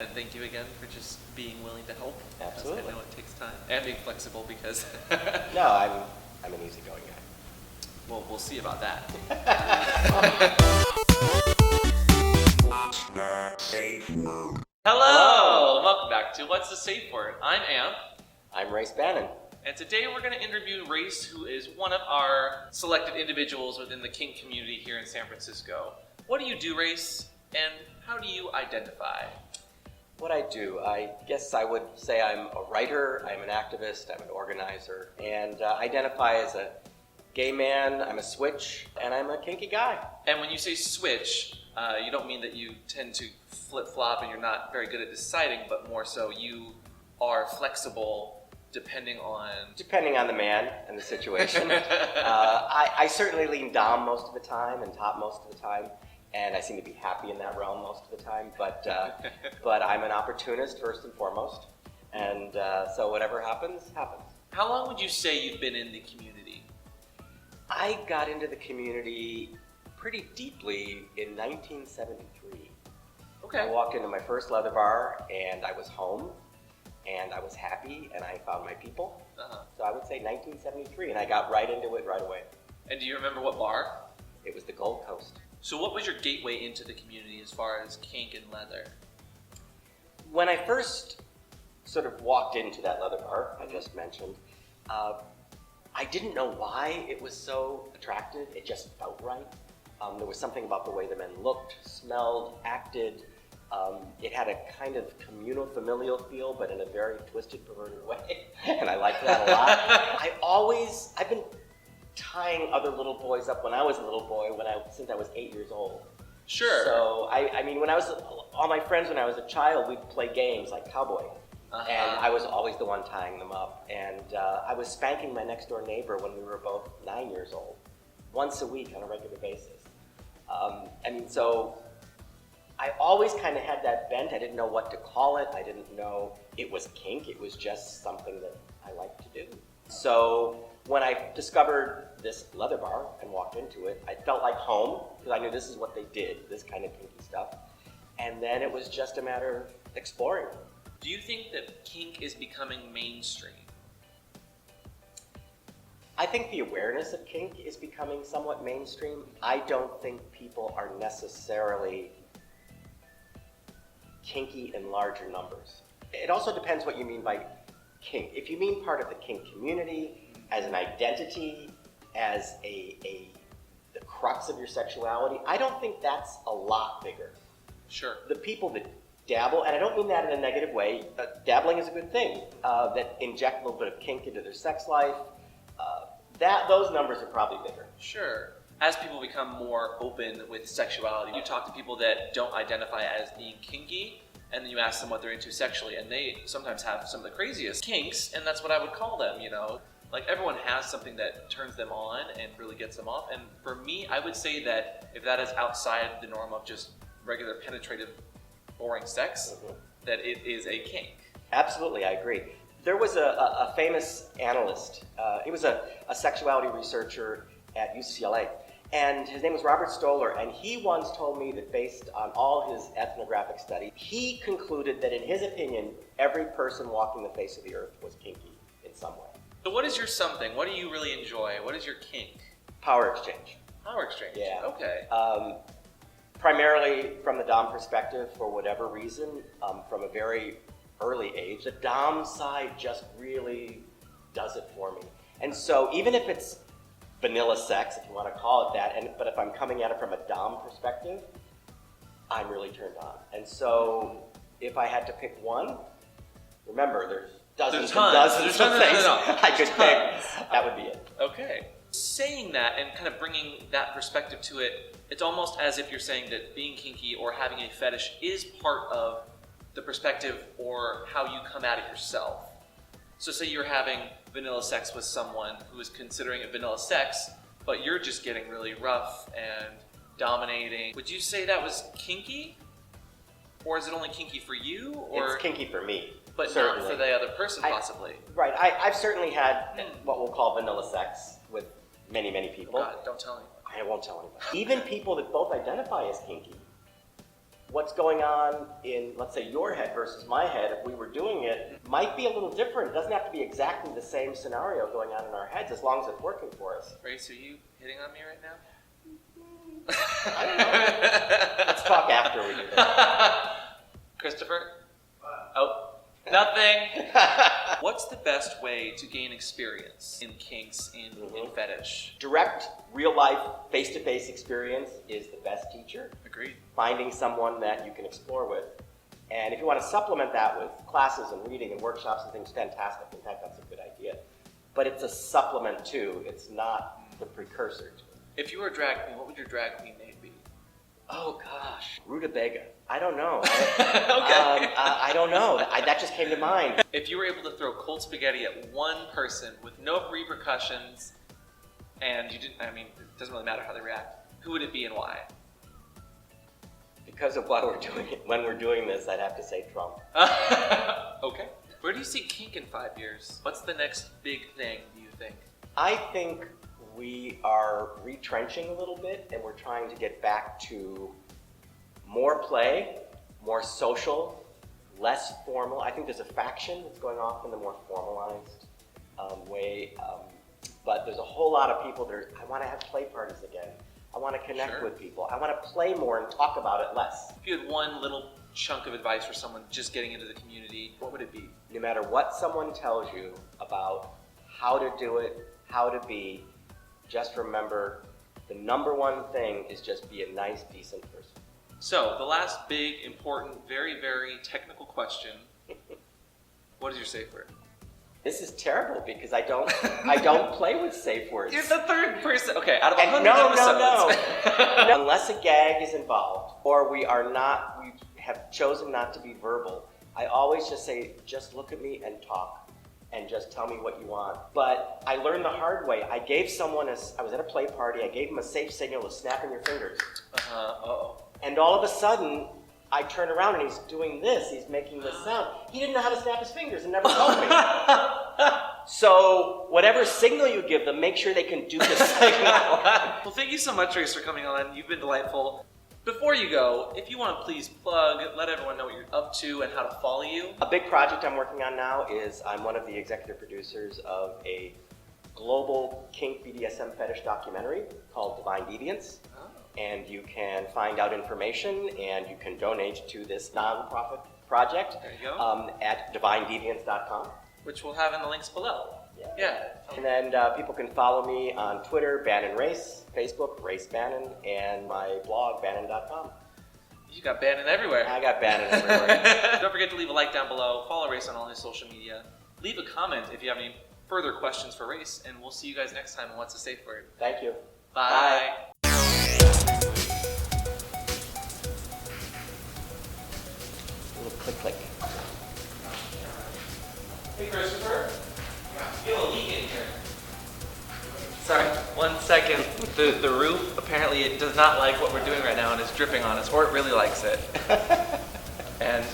And thank you again for just being willing to help. Absolutely. I know it takes time. And being flexible because... No, I'm an easygoing guy. Well, we'll see about that. Hello! Welcome back to What's the Safe Word? I'm Amp. I'm Bannon. And today we're going to interview Race, who is one of our selected individuals within the kink community here in San Francisco. What do you do, Race? And how do you identify? What I do, I guess I would say I'm a writer, I'm an activist, I'm an organizer, and identify as a gay man, I'm a switch, and I'm a kinky guy. And when you say switch, you don't mean that you tend to flip-flop and you're not very good at deciding, but more so you are flexible depending on the man and the situation. I certainly lean dom most of the time and top most of the time. And I seem to be happy in that realm most of the time, but I'm an opportunist first and foremost, and so whatever happens, happens. How long would you say you've been in the community? I got into the community pretty deeply in 1973. Okay. I walked into my first leather bar, and I was home, and I was happy, and I found my people. So I would say 1973, and I got right into it right away. And do you remember what bar? It was the Gold Coast. So what was your gateway into the community as far as kink and leather? When I first sort of walked into that leather bar I just mentioned, I didn't know why it was so attractive. It just felt right. There was something about the way the men looked, smelled, acted. It had a kind of communal, familial feel, but in a very twisted, perverted way, and I liked that a lot. I've been tying other little boys up when I was a little boy, since I was 8 years old. Sure. So I mean, all my friends when I was a child, we'd play games like cowboy, and I was always the one tying them up. And I was spanking my next door neighbor when we were both 9 years old, once a week on a regular basis. So I always kind of had that bent. I didn't know what to call it. I didn't know it was kink. It was just something that I liked to do. So when I discovered this leather bar and walked into it, I felt like home because I knew this is what they did, this kind of kinky stuff. And then it was just a matter of exploring. Do you think that kink is becoming mainstream? I think the awareness of kink is becoming somewhat mainstream. I don't think people are necessarily kinky in larger numbers. It also depends what you mean by kink. If you mean part of the kink community, as an identity, as the crux of your sexuality, I don't think that's a lot bigger. Sure. The people that dabble, and I don't mean that in a negative way, dabbling is a good thing, that inject a little bit of kink into their sex life, those numbers are probably bigger. Sure. As people become more open with sexuality, you talk to people that don't identify as being kinky, and then you ask them what they're into sexually, and they sometimes have some of the craziest kinks, and that's what I would call them, you know? Like, everyone has something that turns them on and really gets them off, and for me, I would say that if that is outside the norm of just regular penetrative, boring sex, that it is a kink. Absolutely, I agree. There was a famous analyst, he was a sexuality researcher at UCLA, and his name was Robert Stoller, and he once told me that based on all his ethnographic study, he concluded that in his opinion, every person walking the face of the earth was kinky in some way. So what is your something? What do you really enjoy? What is your kink? Power exchange. Power exchange? Yeah. Okay. Primarily from the dom perspective, for whatever reason, from a very early age, the dom side just really does it for me. And so even if it's vanilla sex, if you want to call it that, but if I'm coming at it from a dom perspective, I'm really turned on. And so if I had to pick one, remember there's dozens and dozens of things I could pick, that would be it. Okay. Saying that and kind of bringing that perspective to it, it's almost as if you're saying that being kinky or having a fetish is part of the perspective or how you come at it yourself. So say you're having vanilla sex with someone who is considering it vanilla sex, but you're just getting really rough and dominating. Would you say that was kinky? Or is it only kinky for you? Or it's kinky for me. But certainly. Not for the other person, possibly. Right. I've certainly had what we'll call vanilla sex with many, many people. Oh God, don't tell anybody. I won't tell anybody. Even people that both identify as kinky what's going on in, let's say, your head versus my head, if we were doing it, might be a little different. It doesn't have to be exactly the same scenario going on in our heads, as long as it's working for us. Race, are you hitting on me right now? I don't know. Let's talk after we do that. Christopher? Oh, nothing. What's the best way to gain experience in kinks, in fetish? Direct, real-life, face-to-face experience is the best teacher. Agreed. Finding someone that you can explore with. And if you want to supplement that with classes and reading and workshops and things, fantastic. In fact, that's a good idea. But it's a supplement too. It's not the precursor to it. If you were a drag queen, what would your drag queen name be? Oh gosh, Rutabaga. I don't know. Okay. I don't know. That just came to mind. If you were able to throw cold spaghetti at one person with no repercussions, and you didn't, it doesn't really matter how they react, who would it be and why? Because of what we're doing, when we're doing this, I'd have to say Trump. Okay. Where do you see kink in 5 years? What's the next big thing, do you think? I think we are retrenching a little bit, and we're trying to get back to more play, more social, less formal. I think there's a faction that's going off in the more formalized way, but there's a whole lot of people that are, I want to have play parties again. I want to connect with people. I want to play more and talk about it less. If you had one little chunk of advice for someone just getting into the community, what would it be? No matter what someone tells you about how to do it, how to be, just remember the number one thing is just be a nice, decent person. So, the last big, important, very, very technical question. What is your safe word? This is terrible because I don't play with safe words. You're the third person. Okay, out of 100 No. episodes. Unless a gag is involved or we have chosen not to be verbal, I always just say, just look at me and talk and just tell me what you want. But I learned the hard way. I gave someone I was at a play party, I gave him a safe signal to snapping your fingers. And all of a sudden, I turn around and he's doing this, he's making this sound. He didn't know how to snap his fingers and never told me. So whatever signal you give them, make sure they can do the signal. Well, thank you so much, Race, for coming on. You've been delightful. Before you go, if you want to please plug, let everyone know what you're up to and how to follow you. A big project I'm working on now is I'm one of the executive producers of a global kink BDSM fetish documentary called Divine Deviance. And you can find out information and you can donate to this non-profit project at divinedeviance.com. Which we'll have in the links below. Yeah. And then people can follow me on Twitter, Bannon Race, Facebook, Race Bannon, and my blog, bannon.com. You got Bannon everywhere. I got Bannon everywhere. Don't forget to leave a like down below. Follow Race on all his social media. Leave a comment if you have any further questions for Race, and we'll see you guys next time on What's a Safe Word. Thank you. Bye. A little click. Hey, Christopher. I feel a leak in here. Sorry, 1 second. The roof, apparently it does not like what we're doing right now and is dripping on us, or it really likes it. And